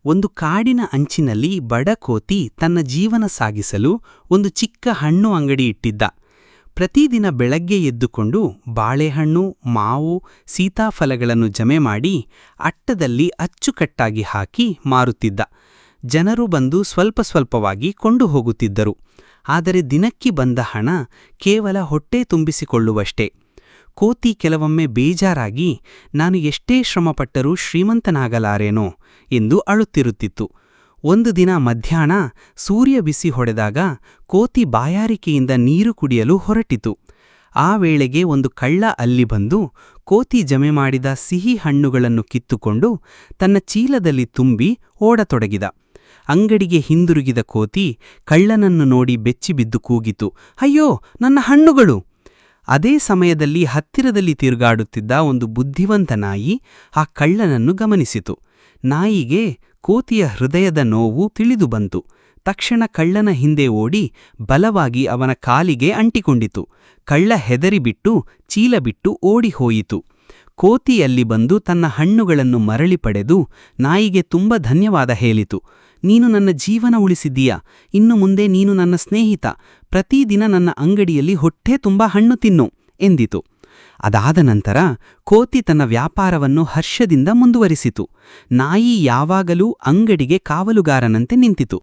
ಒಂದು ಕಾಡಿನ ಅಂಚಿನಲ್ಲಿ ಬಡ ಕೋತಿ ತನ್ನ ಜೀವನ ಸಾಗಿಸಲು ಒಂದು ಚಿಕ್ಕ ಹಣ್ಣು ಅಂಗಡಿ ಇಟ್ಟಿದ್ದ. ಪ್ರತಿದಿನ ಬೆಳಗ್ಗೆ ಎದ್ದುಕೊಂಡು ಬಾಳೆಹಣ್ಣು, ಮಾವು, ಸೀತಾಫಲಗಳನ್ನು ಜಮೆ ಮಾಡಿ ಅಟ್ಟದಲ್ಲಿ ಅಚ್ಚುಕಟ್ಟಾಗಿ ಹಾಕಿ ಮಾರುತ್ತಿದ್ದ. ಜನರು ಬಂದು ಸ್ವಲ್ಪ ಸ್ವಲ್ಪವಾಗಿ ಕೊಂಡು ಹೋಗುತ್ತಿದ್ದರು. ಆದರೆ ದಿನಕ್ಕೆ ಬಂದ ಹಣ ಕೇವಲ ಹೊಟ್ಟೆ ತುಂಬಿಸಿಕೊಳ್ಳುವಷ್ಟೇ. ಕೋತಿ ಕೆಲವೊಮ್ಮೆ ಬೇಜಾರಾಗಿ ನಾನು ಎಷ್ಟೇ ಶ್ರಮಪಟ್ಟರೂ ಶ್ರೀಮಂತನಾಗಲಾರೇನೋ ಎಂದು ಅಳುತ್ತಿರುತ್ತಿತ್ತು. ಒಂದು ದಿನ ಮಧ್ಯಾಹ್ನ ಸೂರ್ಯ ಬಿಸಿ ಹೊಡೆದಾಗ ಕೋತಿ ಬಾಯಾರಿಕೆಯಿಂದ ನೀರು ಕುಡಿಯಲು ಹೊರಟಿತು. ಆ ವೇಳೆಗೆ ಒಂದು ಕಳ್ಳ ಅಲ್ಲಿ ಬಂದು ಕೋತಿ ಜಮೆ ಮಾಡಿದ ಸಿಹಿ ಹಣ್ಣುಗಳನ್ನು ಕಿತ್ತುಕೊಂಡು ತನ್ನ ಚೀಲದಲ್ಲಿ ತುಂಬಿ ಓಡತೊಡಗಿದ. ಅಂಗಡಿಗೆ ಹಿಂದಿರುಗಿದ ಕೋತಿ ಕಳ್ಳನನ್ನು ನೋಡಿ ಬೆಚ್ಚಿಬಿದ್ದು ಕೂಗಿತು, ಅಯ್ಯೋ, ನನ್ನ ಹಣ್ಣುಗಳು! ಅದೇ ಸಮಯದಲ್ಲಿ ಹತ್ತಿರದಲ್ಲಿ ತಿರುಗಾಡುತ್ತಿದ್ದ ಒಂದು ಬುದ್ಧಿವಂತ ನಾಯಿ ಆ ಕಳ್ಳನನ್ನು ಗಮನಿಸಿತು. ನಾಯಿಗೆ ಕೋತಿಯ ಹೃದಯದ ನೋವು ತಿಳಿದು ಬಂತು. ತಕ್ಷಣ ಕಳ್ಳನ ಹಿಂದೆ ಓಡಿ ಬಲವಾಗಿ ಅವನ ಕಾಲಿಗೆ ಅಂಟಿಕೊಂಡಿತು. ಕಳ್ಳ ಹೆದರಿಬಿಟ್ಟು ಚೀಲ ಬಿಟ್ಟು ಓಡಿಹೋಯಿತು. ಕೋತಿಯಲ್ಲಿ ಬಂದು ತನ್ನ ಹಣ್ಣುಗಳನ್ನು ಮರಳಿ ಪಡೆದು ನಾಯಿಗೆ ತುಂಬ ಧನ್ಯವಾದ ಹೇಳಿತು. ನೀನು ನನ್ನ ಜೀವನ ಉಳಿಸಿದ್ದೀಯಾ, ಇನ್ನು ಮುಂದೆ ನೀನು ನನ್ನ ಸ್ನೇಹಿತ, ಪ್ರತಿದಿನ ನನ್ನ ಅಂಗಡಿಯಲ್ಲಿ ಹೊಟ್ಟೆ ತುಂಬ ಹಣ್ಣು ತಿನ್ನು ಎಂದಿತು. ಅದಾದ ನಂತರ ಕೋತಿ ತನ್ನ ವ್ಯಾಪಾರವನ್ನು ಹರ್ಷದಿಂದ ಮುಂದುವರಿಸಿತು. ನಾಯಿ ಯಾವಾಗಲೂ ಅಂಗಡಿಗೆ ಕಾವಲುಗಾರನಂತೆ ನಿಂತಿತು.